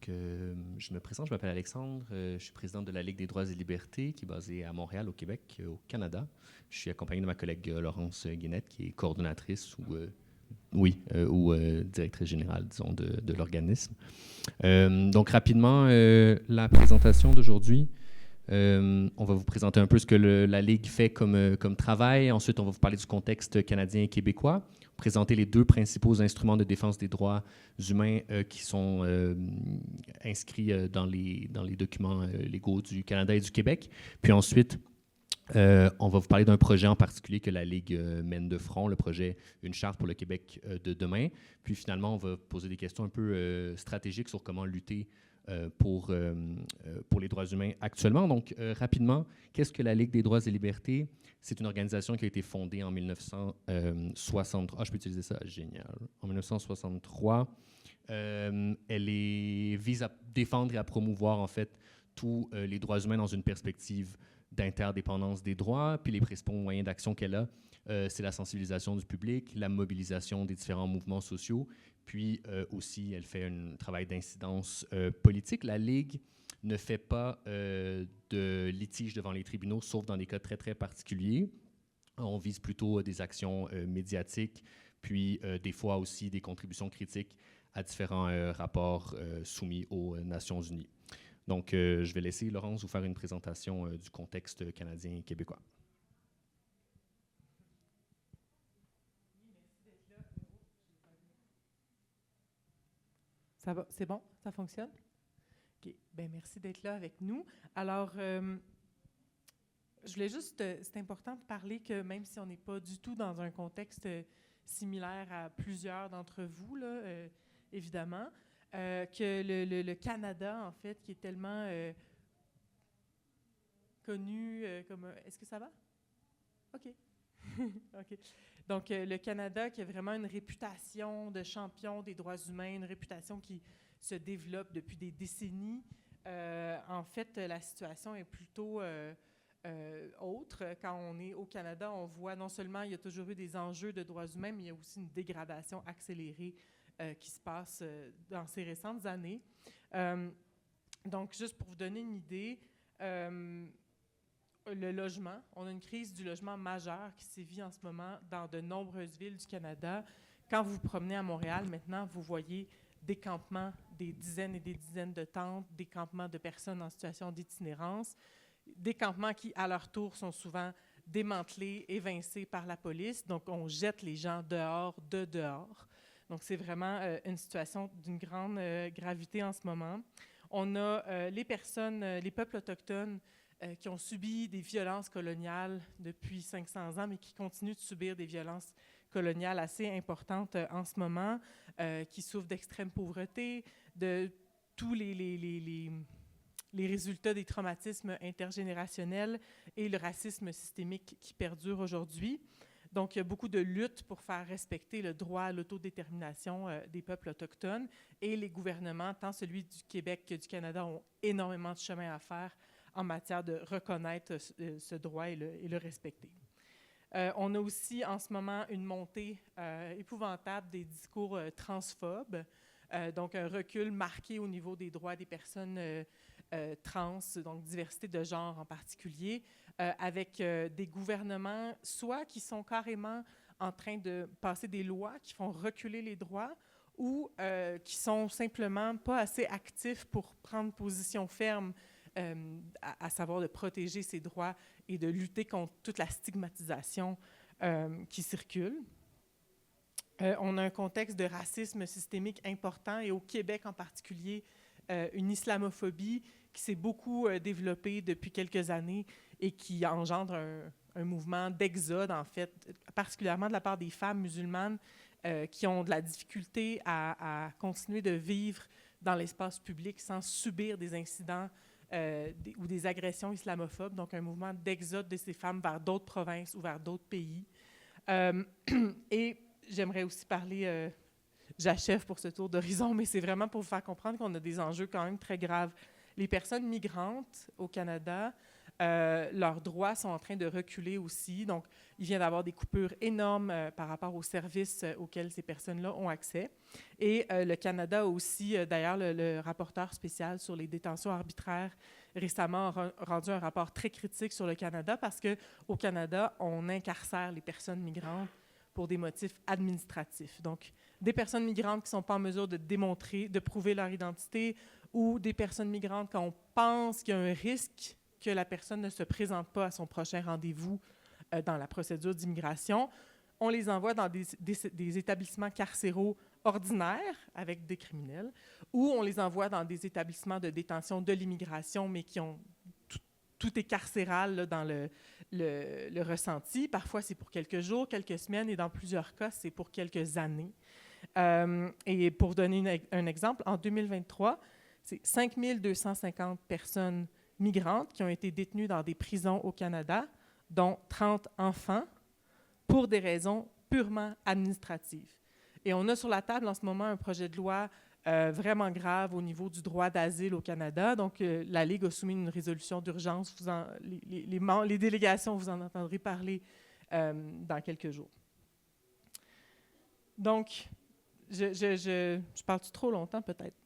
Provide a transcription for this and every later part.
Je me présente, je m'appelle Alexandre, je suis président de la Ligue des droits et libertés qui est basée à Montréal, au Québec, au Canada. Je suis accompagné de ma collègue Laurence Guénette, qui est coordonnatrice ou directrice générale, disons, de l'organisme. Donc, rapidement, la présentation d'aujourd'hui. On va vous présenter un peu ce que la Ligue fait comme travail. Ensuite, on va vous parler du contexte canadien et québécois, présenter les deux principaux instruments de défense des droits humains qui sont inscrits dans les documents légaux du Canada et du Québec. Puis ensuite, on va vous parler d'un projet en particulier que la Ligue mène de front, le projet Une charte pour le Québec de demain. Puis finalement, on va poser des questions un peu stratégiques sur comment lutter pour les droits humains actuellement. Donc, rapidement, qu'est-ce que la Ligue des droits et libertés? C'est une organisation qui a été fondée en 1963. Ah, je peux utiliser ça? Génial. En 1963. Vise à défendre et à promouvoir, en fait, tous les droits humains dans une perspective d'interdépendance des droits. Puis les principaux moyens d'action qu'elle a, c'est la sensibilisation du public, la mobilisation des différents mouvements sociaux, puis aussi, elle fait un travail d'incidence politique. La Ligue ne fait pas de litige devant les tribunaux, sauf dans des cas très, très particuliers. On vise plutôt des actions médiatiques, puis des fois aussi des contributions critiques à différents rapports soumis aux Nations unies. Donc, je vais laisser Laurence vous faire une présentation du contexte canadien et québécois. Ça va, c'est bon? Ça fonctionne? OK. Bien, merci d'être là avec nous. Alors, je voulais juste, c'est important de parler que même si on n'est pas du tout dans un contexte similaire à plusieurs d'entre vous, là, évidemment, que le Canada, en fait, qui est tellement connu comme... Est-ce que ça va? OK. OK. Donc, le Canada qui a vraiment une réputation de champion des droits humains, une réputation qui se développe depuis des décennies. En fait, la situation est plutôt autre. Quand on est au Canada, on voit non seulement il y a toujours eu des enjeux de droits humains, mais il y a aussi une dégradation accélérée qui se passe dans ces récentes années. Donc, juste pour vous donner une idée, le logement, on a une crise du logement majeure qui sévit en ce moment dans de nombreuses villes du Canada. Quand vous vous promenez à Montréal, maintenant, vous voyez des campements, des dizaines et des dizaines de tentes, des campements de personnes en situation d'itinérance, des campements qui, à leur tour, sont souvent démantelés, évincés par la police. Donc, on jette les gens dehors. Donc, c'est vraiment une situation d'une grande gravité en ce moment. On a les personnes, les peuples autochtones qui ont subi des violences coloniales depuis 500 ans, mais qui continuent de subir des violences coloniales assez importantes en ce moment, qui souffrent d'extrême pauvreté, de tous les résultats des traumatismes intergénérationnels et le racisme systémique qui perdure aujourd'hui. Donc, il y a beaucoup de luttes pour faire respecter le droit à l'autodétermination des peuples autochtones, et les gouvernements, tant celui du Québec que du Canada, ont énormément de chemin à faire en matière de reconnaître ce droit et le respecter. On a aussi en ce moment une montée épouvantable des discours transphobes, donc un recul marqué au niveau des droits des personnes trans, donc diversité de genre en particulier, avec des gouvernements soit qui sont carrément en train de passer des lois qui font reculer les droits, ou qui sont simplement pas assez actifs pour prendre position ferme, à savoir de protéger ses droits et de lutter contre toute la stigmatisation qui circule. On a un contexte de racisme systémique important, et au Québec en particulier, une islamophobie qui s'est beaucoup développée depuis quelques années et qui engendre un mouvement d'exode, en fait, particulièrement de la part des femmes musulmanes qui ont de la difficulté à continuer de vivre dans l'espace public sans subir des incidents ou des agressions islamophobes, donc un mouvement d'exode de ces femmes vers d'autres provinces ou vers d'autres pays. Et j'aimerais aussi parler, j'achève pour ce tour d'horizon, mais c'est vraiment pour vous faire comprendre qu'on a des enjeux quand même très graves. Les personnes migrantes au Canada leurs droits sont en train de reculer aussi. Donc, il vient d'avoir des coupures énormes par rapport aux services auxquels ces personnes-là ont accès. Et le Canada a aussi, d'ailleurs, le rapporteur spécial sur les détentions arbitraires récemment a rendu un rapport très critique sur le Canada parce qu'au Canada, on incarcère les personnes migrantes pour des motifs administratifs. Donc, des personnes migrantes qui ne sont pas en mesure de démontrer, de prouver leur identité, ou des personnes migrantes quand on pense qu'il y a un risque que la personne ne se présente pas à son prochain rendez-vous dans la procédure d'immigration, on les envoie dans des établissements carcéraux ordinaires avec des criminels, ou on les envoie dans des établissements de détention de l'immigration, mais qui ont tout est carcéral là, dans le ressenti. Parfois, c'est pour quelques jours, quelques semaines, et dans plusieurs cas, c'est pour quelques années. Et pour donner un exemple, en 2023, c'est 5 250 personnes migrantes qui ont été détenues dans des prisons au Canada, dont 30 enfants, pour des raisons purement administratives. Et on a sur la table en ce moment un projet de loi vraiment grave au niveau du droit d'asile au Canada. Donc, la Ligue a soumis une résolution d'urgence. Les délégations, vous en entendrez parler dans quelques jours. Donc, je parle-tu trop longtemps, peut-être?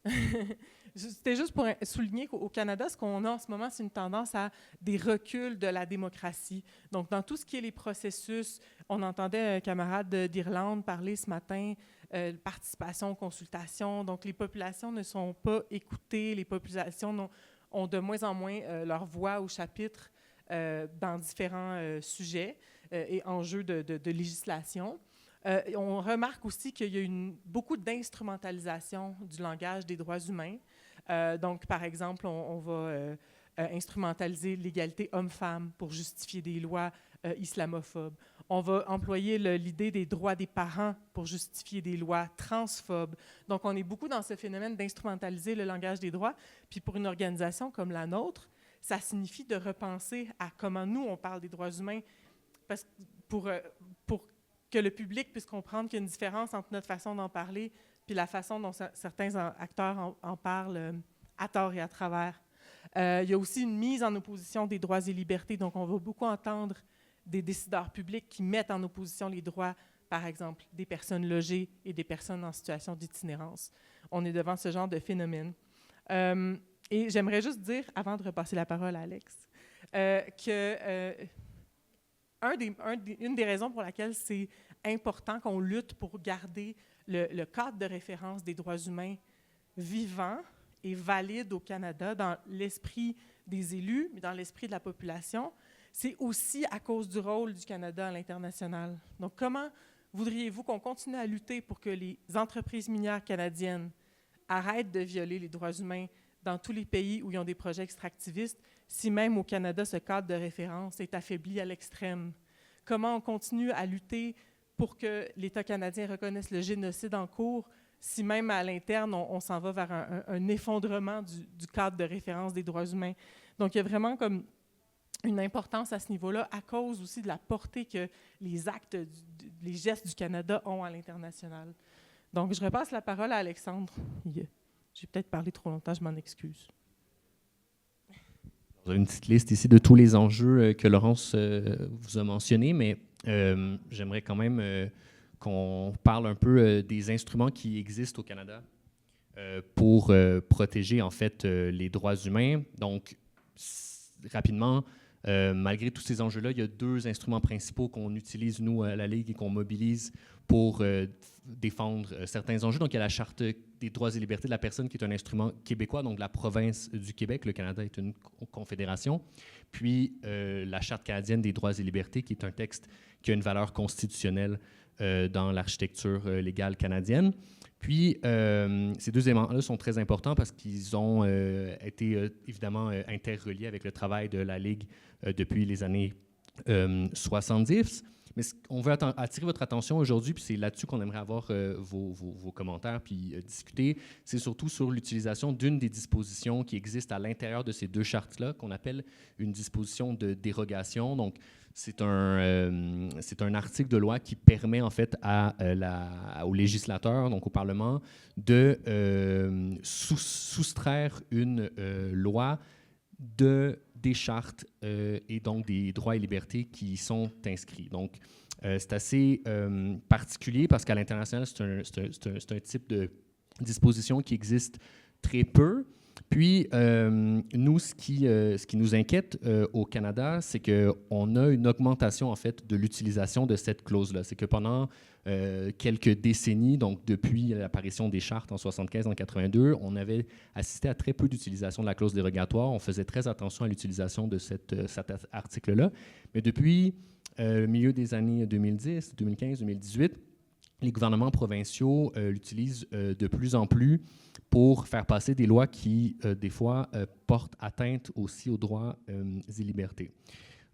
C'était juste pour souligner qu'au Canada, ce qu'on a en ce moment, c'est une tendance à des reculs de la démocratie. Donc, dans tout ce qui est les processus, on entendait un camarade d'Irlande parler ce matin, participation, consultation. Donc, les populations ne sont pas écoutées, les populations ont de moins en moins leur voix au chapitre dans différents sujets et enjeux de législation. On remarque aussi qu'il y a beaucoup d'instrumentalisation du langage des droits humains. Donc, par exemple, on va instrumentaliser l'égalité homme-femme pour justifier des lois islamophobes. On va employer l'idée des droits des parents pour justifier des lois transphobes. Donc, on est beaucoup dans ce phénomène d'instrumentaliser le langage des droits. Puis pour une organisation comme la nôtre, ça signifie de repenser à comment nous, on parle des droits humains pour que le public puisse comprendre qu'il y a une différence entre notre façon d'en parler puis la façon dont certains acteurs en parlent à tort et à travers. Il y a aussi une mise en opposition des droits et libertés. Donc, on va beaucoup entendre des décideurs publics qui mettent en opposition les droits, par exemple, des personnes logées et des personnes en situation d'itinérance. On est devant ce genre de phénomène. Et j'aimerais juste dire, avant de repasser la parole à Alex, une des raisons pour laquelle c'est important qu'on lutte pour garder le cadre de référence des droits humains vivant et valide au Canada dans l'esprit des élus, mais dans l'esprit de la population, c'est aussi à cause du rôle du Canada à l'international. Donc, comment voudriez-vous qu'on continue à lutter pour que les entreprises minières canadiennes arrêtent de violer les droits humains dans tous les pays où ils ont des projets extractivistes, si même au Canada, ce cadre de référence est affaibli à l'extrême? Comment on continue à lutter pour que l'État canadien reconnaisse le génocide en cours, si même à l'interne, on s'en va vers un effondrement du cadre de référence des droits humains? Donc, il y a vraiment comme une importance à ce niveau-là, à cause aussi de la portée que les actes, les gestes du Canada ont à l'international. Donc, je repasse la parole à Alexandre. J'ai peut-être parlé trop longtemps, je m'en excuse. Vous avez une petite liste ici de tous les enjeux que Laurence vous a mentionnés, mais j'aimerais quand même qu'on parle un peu des instruments qui existent au Canada pour protéger en fait les droits humains. Donc, rapidement, malgré tous ces enjeux-là, il y a deux instruments principaux qu'on utilise, nous, à la Ligue, et qu'on mobilise pour défendre certains enjeux. Donc, il y a la Charte des droits et libertés de la personne, qui est un instrument québécois, donc la province du Québec. Le Canada est une confédération. Puis, la Charte canadienne des droits et libertés, qui est un texte qui a une valeur constitutionnelle dans l'architecture légale canadienne. Puis, ces deux éléments-là sont très importants parce qu'ils ont été évidemment interreliés avec le travail de la Ligue depuis les années 70. Mais on veut attirer votre attention aujourd'hui, puis c'est là-dessus qu'on aimerait avoir vos commentaires puis discuter. C'est surtout sur l'utilisation d'une des dispositions qui existent à l'intérieur de ces deux chartes-là, qu'on appelle une disposition de dérogation. Donc, c'est un article de loi qui permet en fait aux législateurs, donc au Parlement, de soustraire une loi des chartes et donc des droits et libertés qui y sont inscrits. Donc, c'est assez particulier parce qu'à l'international, c'est un type de disposition qui existe très peu. Puis, nous, ce qui nous inquiète au Canada, c'est qu'on a une augmentation, en fait, de l'utilisation de cette clause-là. C'est que pendant quelques décennies, donc depuis l'apparition des chartes en 75, en 82, on avait assisté à très peu d'utilisation de la clause dérogatoire. On faisait très attention à l'utilisation de cet article-là. Mais depuis le milieu des années 2010, 2015, 2018, les gouvernements provinciaux l'utilisent de plus en plus pour faire passer des lois qui, des fois, portent atteinte aussi aux droits et libertés.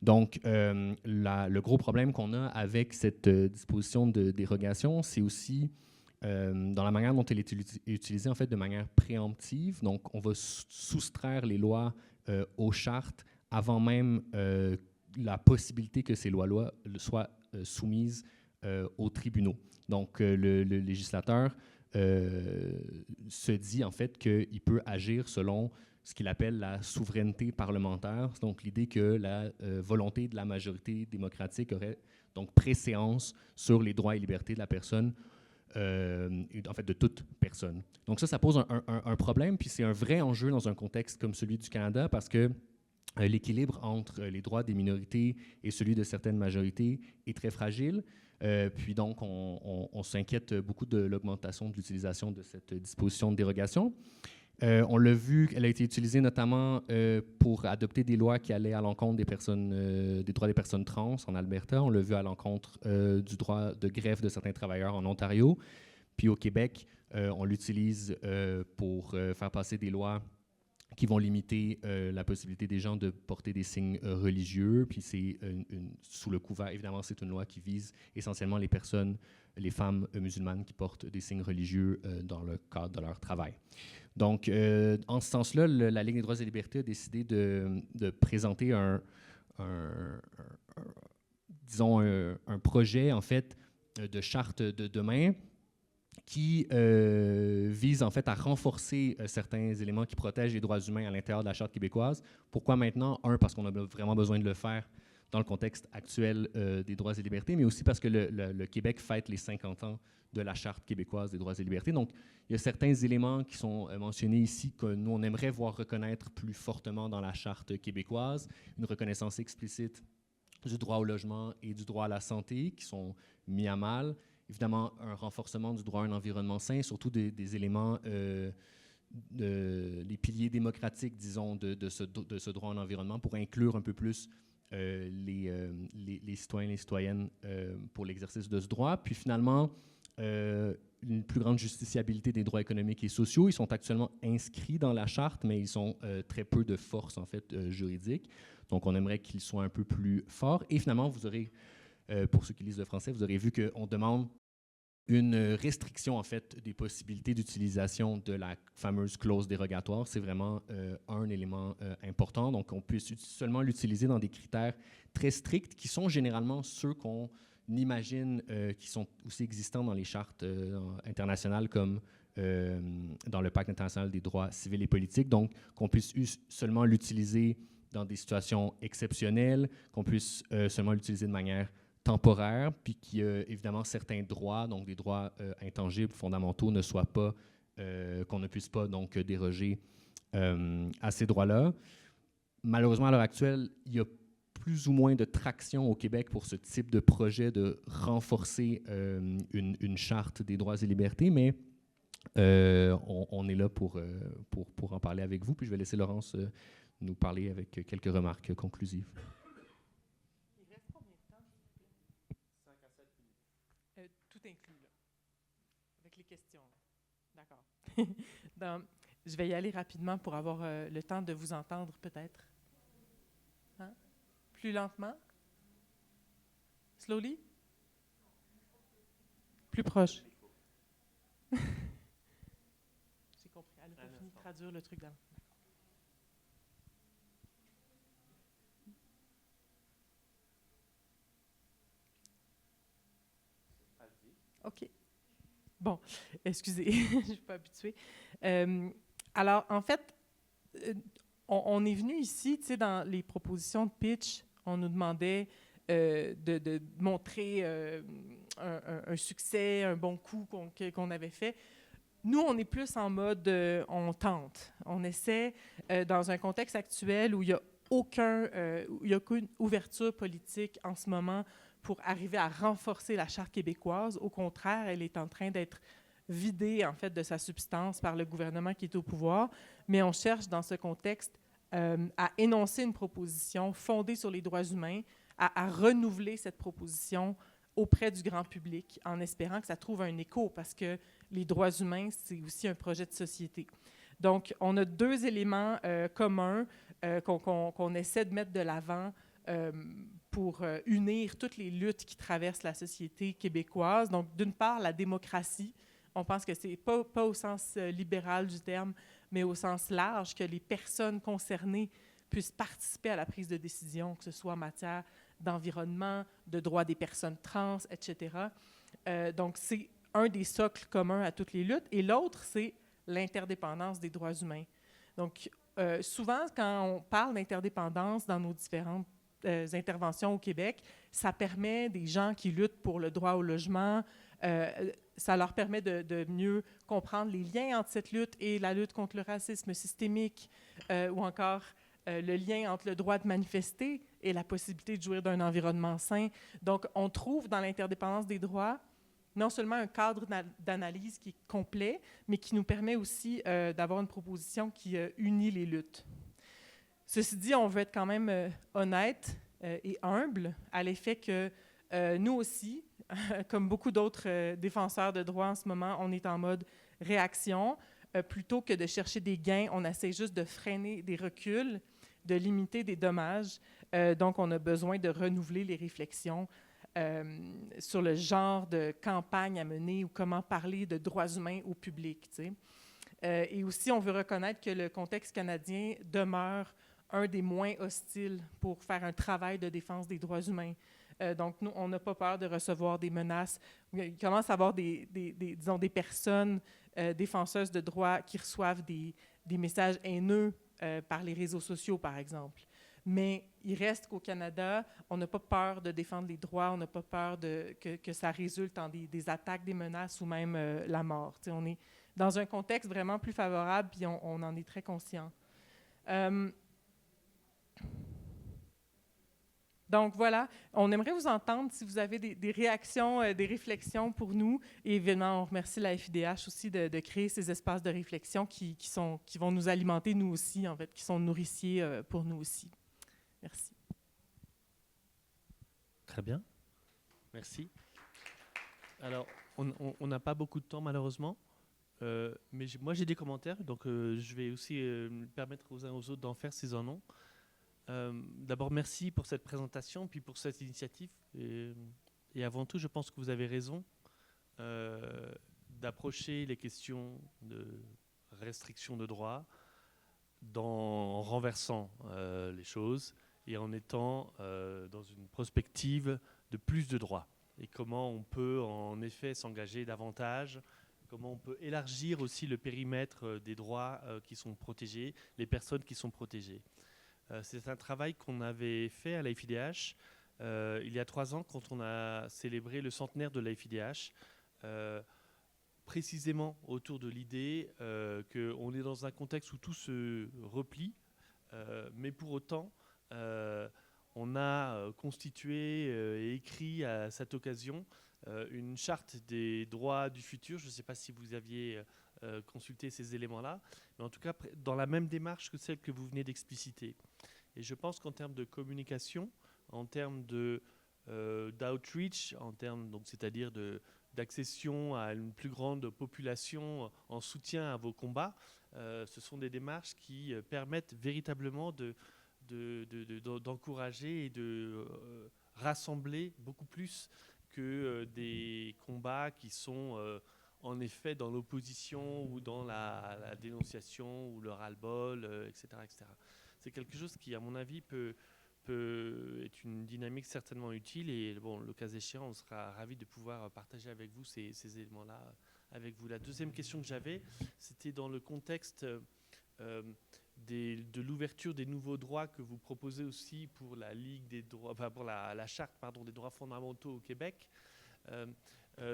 Donc, le gros problème qu'on a avec cette disposition de dérogation, c'est aussi dans la manière dont elle est utilisée, en fait, de manière préemptive. Donc, on va soustraire les lois aux chartes avant même la possibilité que ces lois-là soient soumises aux tribunaux. Donc, le législateur se dit en fait qu'il peut agir selon ce qu'il appelle la souveraineté parlementaire, donc l'idée que la volonté de la majorité démocratique aurait donc préséance sur les droits et libertés de la personne, en fait de toute personne. Donc ça pose un problème, puis c'est un vrai enjeu dans un contexte comme celui du Canada parce que l'équilibre entre les droits des minorités et celui de certaines majorités est très fragile. Puis donc, on s'inquiète beaucoup de l'augmentation de l'utilisation de cette disposition de dérogation. On l'a vu, elle a été utilisée notamment pour adopter des lois qui allaient à l'encontre des droits des personnes trans en Alberta. On l'a vu à l'encontre du droit de grève de certains travailleurs en Ontario. Puis au Québec, on l'utilise pour faire passer des lois qui vont limiter la possibilité des gens de porter des signes religieux. Puis c'est sous le couvert, évidemment, c'est une loi qui vise essentiellement les personnes, les femmes musulmanes qui portent des signes religieux dans le cadre de leur travail. Donc, en ce sens-là, la Ligue des droits et libertés a décidé de présenter disons, un projet, en fait, de charte de demain qui vise en fait à renforcer certains éléments qui protègent les droits humains à l'intérieur de la Charte québécoise. Pourquoi maintenant? Parce qu'on a vraiment besoin de le faire dans le contexte actuel des droits et libertés, mais aussi parce que le Québec fête les 50 ans de la Charte québécoise des droits et libertés. Donc, il y a certains éléments qui sont mentionnés ici que nous, on aimerait voir reconnaître plus fortement dans la Charte québécoise, une reconnaissance explicite du droit au logement et du droit à la santé qui sont mis à mal. Évidemment, un renforcement du droit à un environnement sain, surtout des éléments, les piliers démocratiques, disons, de ce droit à un environnement pour inclure un peu plus les citoyens et les citoyennes pour l'exercice de ce droit. Puis finalement, une plus grande justiciabilité des droits économiques et sociaux. Ils sont actuellement inscrits dans la charte, mais ils ont très peu de force, en fait, juridique. Donc, on aimerait qu'ils soient un peu plus forts. Et finalement, vous aurez... pour ceux qui lisent le français, vous aurez vu qu'on demande une restriction, en fait, des possibilités d'utilisation de la fameuse clause dérogatoire. C'est vraiment un élément important. Donc, on peut seulement l'utiliser dans des critères très stricts qui sont généralement ceux qu'on imagine qui sont aussi existants dans les chartes internationales comme dans le Pacte international des droits civils et politiques. Donc, qu'on puisse seulement l'utiliser dans des situations exceptionnelles, qu'on puisse seulement l'utiliser de manière temporaire, puis qu'évidemment certains droits, donc des droits intangibles, fondamentaux, ne soient pas, qu'on ne puisse pas donc déroger à ces droits-là. Malheureusement, à l'heure actuelle, il y a plus ou moins de traction au Québec pour ce type de projet de renforcer une charte des droits et libertés, mais on est là pour en parler avec vous, puis je vais laisser Laurence nous parler avec quelques remarques conclusives. Il reste combien de temps? 5 à 7 minutes. Tout inclus, là, avec les questions. D'accord. Je vais y aller rapidement pour avoir le temps de vous entendre, peut-être. Hein? Plus lentement? Slowly? Plus proche. J'ai compris. Elle a pas fini de traduire le truc dans... OK. Bon, excusez, je ne suis pas habituée. Alors, en fait, on est venu ici, tu sais, dans les propositions de pitch, on nous demandait de montrer un succès, un bon coup qu'on avait fait. Nous, on est plus en mode on tente. On essaie, dans un contexte actuel où il n'y a aucune ouverture politique en ce moment pour arriver à renforcer la Charte québécoise. Au contraire, elle est en train d'être vidée, en fait, de sa substance par le gouvernement qui est au pouvoir. Mais on cherche, dans ce contexte, à énoncer une proposition fondée sur les droits humains, à renouveler cette proposition auprès du grand public, en espérant que ça trouve un écho, parce que les droits humains, c'est aussi un projet de société. Donc, on a deux éléments communs qu'on essaie de mettre de l'avant pour unir toutes les luttes qui traversent la société québécoise. Donc, d'une part, la démocratie. On pense que c'est pas au sens libéral du terme, mais au sens large, que les personnes concernées puissent participer à la prise de décision, que ce soit en matière d'environnement, de droits des personnes trans, etc. Donc, c'est un des socles communs à toutes les luttes. Et l'autre, c'est l'interdépendance des droits humains. Donc, souvent, quand on parle d'interdépendance dans nos différentes interventions au Québec, ça permet des gens qui luttent pour le droit au logement, ça leur permet de mieux comprendre les liens entre cette lutte et la lutte contre le racisme systémique, ou encore le lien entre le droit de manifester et la possibilité de jouir d'un environnement sain. Donc, on trouve dans l'interdépendance des droits non seulement un cadre d'analyse qui est complet, mais qui nous permet aussi d'avoir une proposition qui unit les luttes. Ceci dit, on veut être quand même honnête et humble à l'effet que nous aussi, comme beaucoup d'autres défenseurs de droits en ce moment, on est en mode réaction. Plutôt que de chercher des gains, on essaie juste de freiner des reculs, de limiter des dommages. Donc, on a besoin de renouveler les réflexions sur le genre de campagne à mener ou comment parler de droits humains au public. Et aussi, on veut reconnaître que le contexte canadien demeure un des moins hostiles pour faire un travail de défense des droits humains. Donc, nous, on n'a pas peur de recevoir des menaces. Il commence à y avoir disons, des personnes défenseuses de droits qui reçoivent des messages haineux par les réseaux sociaux, par exemple. Mais il reste qu'au Canada, on n'a pas peur de défendre les droits, on n'a pas peur que ça résulte en des attaques, des menaces ou même la mort. T'sais, on est dans un contexte vraiment plus favorable, puis on en est très conscient. Donc voilà, on aimerait vous entendre si vous avez des réactions, des réflexions pour nous. Et évidemment, on remercie la FIDH aussi de créer ces espaces de réflexion qui vont nous alimenter, nous aussi, en fait, qui sont nourriciers pour nous aussi. Merci. Très bien. Merci. Alors, on n'a pas beaucoup de temps, malheureusement. Mais moi, j'ai des commentaires, donc je vais aussi permettre aux uns aux autres d'en faire s'ils en ont. D'abord, merci pour cette présentation, puis pour cette initiative. Et avant tout, je pense que vous avez raison d'approcher les questions de restriction de droits en renversant les choses et en étant dans une prospective de plus de droits. Et comment on peut en effet s'engager davantage, comment on peut élargir aussi le périmètre des droits qui sont protégés, les personnes qui sont protégées. C'est un travail qu'on avait fait à la FIDH il y a 3 ans quand on a célébré le centenaire de la FIDH, précisément autour de l'idée qu'on est dans un contexte où tout se replie, mais pour autant, on a constitué et écrit à cette occasion une charte des droits du futur. Je ne sais pas si vous aviez consulté ces éléments-là, mais en tout cas dans la même démarche que celle que vous venez d'expliciter. Et je pense qu'en termes de communication, en termes d'outreach, en termes, donc, c'est-à-dire d'accession à une plus grande population en soutien à vos combats, ce sont des démarches qui permettent véritablement d'encourager et de rassembler beaucoup plus que des combats qui sont en effet dans l'opposition ou dans la dénonciation ou le ras-le-bol, etc., etc. C'est quelque chose qui, à mon avis, est une dynamique certainement utile. Et bon, le cas échéant, on sera ravis de pouvoir partager avec vous ces éléments-là avec vous. La deuxième question que j'avais, c'était dans le contexte de l'ouverture des nouveaux droits que vous proposez aussi pour la Ligue des droits, enfin pour la charte des droits fondamentaux au Québec.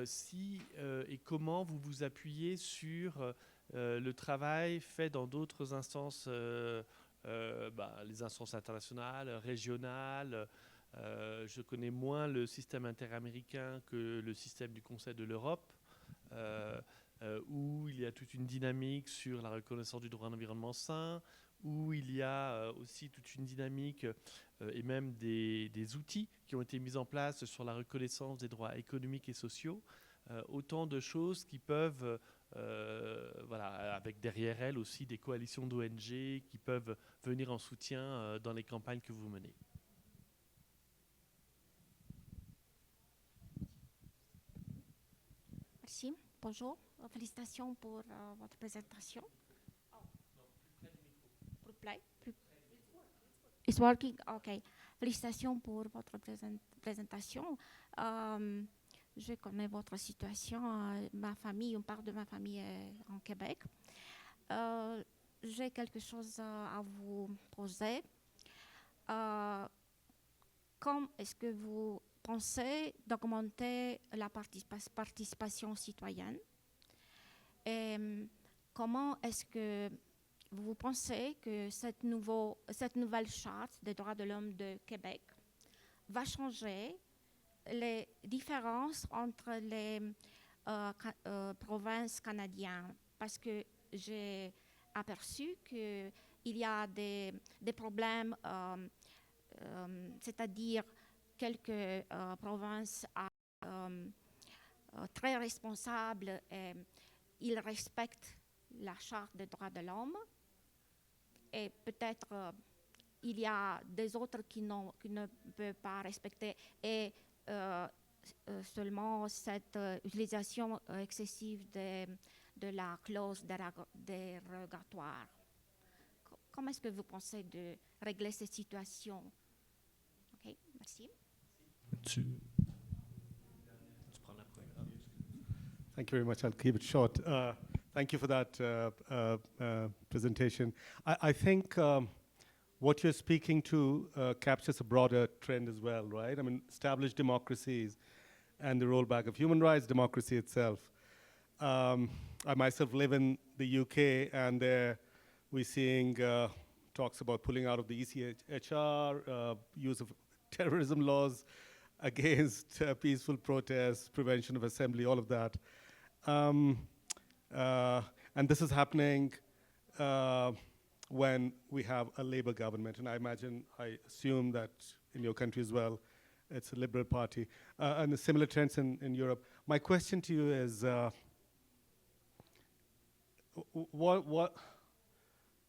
Si et comment vous vous appuyez sur le travail fait dans d'autres instances, les instances internationales, régionales. Je connais moins le système interaméricain que le système du Conseil de l'Europe, où il y a toute une dynamique sur la reconnaissance du droit à un environnement sain, où il y a aussi toute une dynamique et même des outils qui ont été mis en place sur la reconnaissance des droits économiques et sociaux. Autant de choses qui peuvent, avec derrière elles aussi des coalitions d'ONG qui peuvent venir en soutien dans les campagnes que vous menez. Merci. Bonjour. Félicitations pour votre présentation. It's working? OK. Félicitations pour votre présentation. Je connais votre situation. Ma famille, une part de ma famille est en Québec. J'ai quelque chose à vous poser. Comment est-ce que vous pensez d'augmenter la participation citoyenne? Et comment est-ce que vous pensez que cette nouvelle charte des droits de l'homme de Québec va changer les différences entre les provinces canadiennes? Parce que j'ai aperçu qu'il y a des problèmes, c'est-à-dire quelques provinces très responsables et ils respectent la charte des droits de l'homme. Et peut-être il y a des autres qui ne peuvent pas respecter. Et seulement cette utilisation excessive de la clause dérogatoire. Comment est-ce que vous pensez de régler cette situation? OK, merci. Tu prends la première. Thank you very much. I'll keep it short. Thank you for that presentation. I think what you're speaking to captures a broader trend as well, right? I mean, established democracies and the rollback of human rights, democracy itself. I myself live in the UK, and there we're seeing talks about pulling out of the ECHR, use of terrorism laws against peaceful protests, prevention of assembly, all of that. And this is happening when we have a Labour government, and I assume that in your country as well, it's a Liberal Party, and the similar trends in Europe. My question to you is,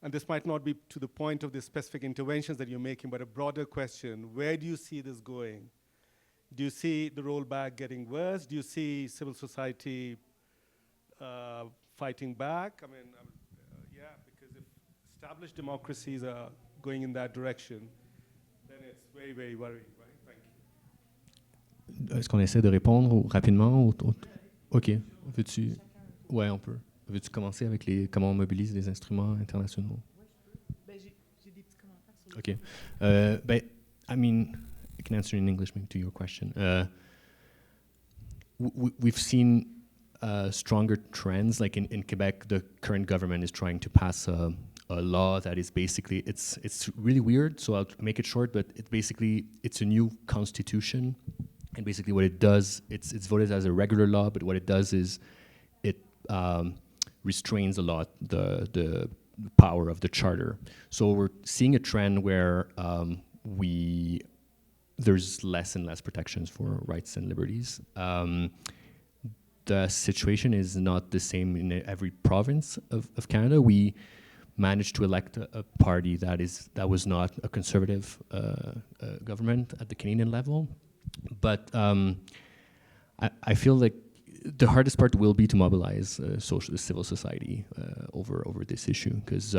and this might not be to the point of the specific interventions that you're making, but a broader question, where do you see this going? Do you see the rollback getting worse? Do you see civil society fighting back? I mean, because if established democracies are going in that direction, then it's very, very worrying, right? Thank you. Est-ce qu'on essaie de répondre rapidement? OK. Veux-tu? Ouais, on peut. Veux-tu commencer avec comment on mobilise les instruments internationaux? Ben, j'ai des petits commentaires sur OK. I mean, I can answer in English maybe to your question. We've seen stronger trends. Like in Quebec, the current government is trying to pass a law that is basically, it's really weird, so I'll make it short, but it's a new constitution. And basically what it does, it's voted as a regular law, but what it does is it restrains a lot the power of the charter. So we're seeing a trend where there's less and less protections for rights and liberties. The situation is not the same in every province of Canada. We managed to elect a party that was not a conservative government at the Canadian level. But I feel like the hardest part will be to mobilize civil society over this issue, because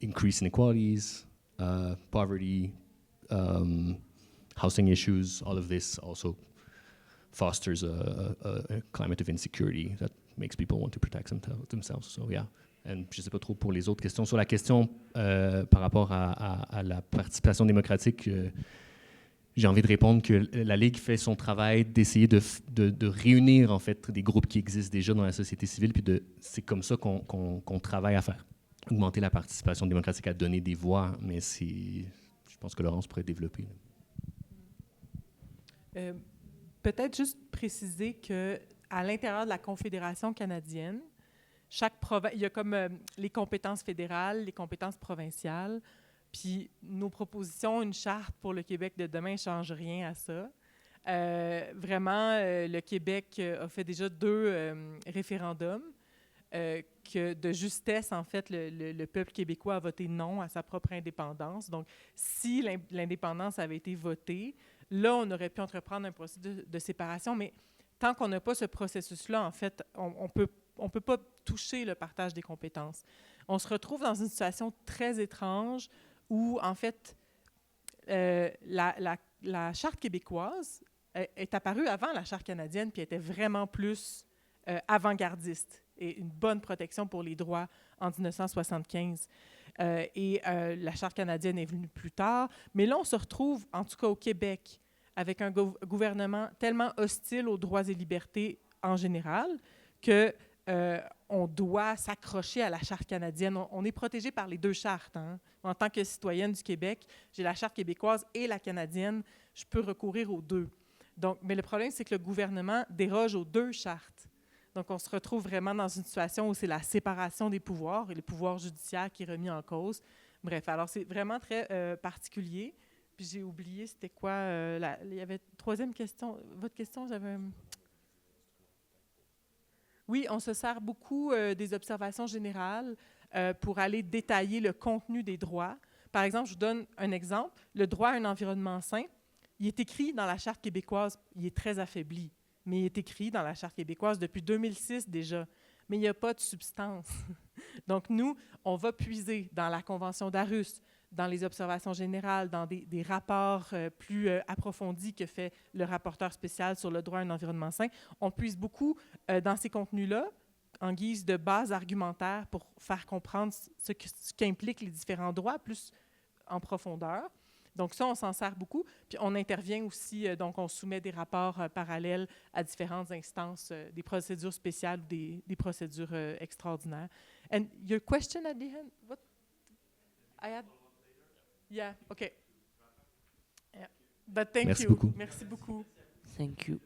increase inequalities, poverty, housing issues, all of this also fosters a climate of insecurity that makes people want to protect themselves. So yeah, Je ne sais pas trop pour les autres questions. Sur la question par rapport à la participation démocratique, j'ai envie de répondre que la Ligue fait son travail d'essayer de réunir en fait des groupes qui existent déjà dans la société civile, puis c'est comme ça qu'on travaille à faire augmenter la participation démocratique, à donner des voix, mais je pense que Laurence pourrait développer. Peut-être juste préciser qu'à l'intérieur de la Confédération canadienne, il y a comme les compétences fédérales, les compétences provinciales, puis nos propositions, une charte pour le Québec de demain ne change rien à ça. Vraiment, le Québec a fait déjà 2 référendums que de justesse, en fait, le peuple québécois a voté non à sa propre indépendance. Donc, si l'indépendance avait été votée, là, on aurait pu entreprendre un processus de séparation, mais tant qu'on n'a pas ce processus-là, en fait, on peut pas toucher le partage des compétences. On se retrouve dans une situation très étrange où, en fait, la Charte québécoise est apparue avant la Charte canadienne, puis était vraiment plus avant-gardiste et une bonne protection pour les droits en 1975. La Charte canadienne est venue plus tard. Mais là, on se retrouve, en tout cas au Québec, avec un gouvernement tellement hostile aux droits et libertés en général que on doit s'accrocher à la Charte canadienne. On est protégé par les 2 chartes. Hein. En tant que citoyenne du Québec, j'ai la Charte québécoise et la canadienne. Je peux recourir aux 2. Donc, mais le problème, c'est que le gouvernement déroge aux 2 chartes. Donc, on se retrouve vraiment dans une situation où c'est la séparation des pouvoirs et le pouvoir judiciaire qui est remis en cause. Bref, alors c'est vraiment très particulier. Puis j'ai oublié, c'était quoi? Il y avait une 3e question. Votre question, j'avais... Oui, on se sert beaucoup des observations générales pour aller détailler le contenu des droits. Par exemple, je vous donne un exemple. Le droit à un environnement sain, il est écrit dans la Charte québécoise, il est très affaibli, mais il est écrit dans la Charte québécoise depuis 2006 déjà, mais il n'y a pas de substance. Donc nous, on va puiser dans la Convention d'Aarhus, dans les observations générales, dans des rapports plus approfondis que fait le rapporteur spécial sur le droit à un environnement sain. On puise beaucoup dans ces contenus-là, en guise de base argumentaire pour faire comprendre ce qu'impliquent les différents droits plus en profondeur. Donc ça, on s'en sert beaucoup. Puis on intervient aussi, donc on soumet des rapports parallèles à différentes instances, des procédures spéciales ou des procédures extraordinaires. And your question at the end? What? I had... Yeah, okay. Yeah. But thank Merci you. beaucoup. Merci beaucoup. Thank you.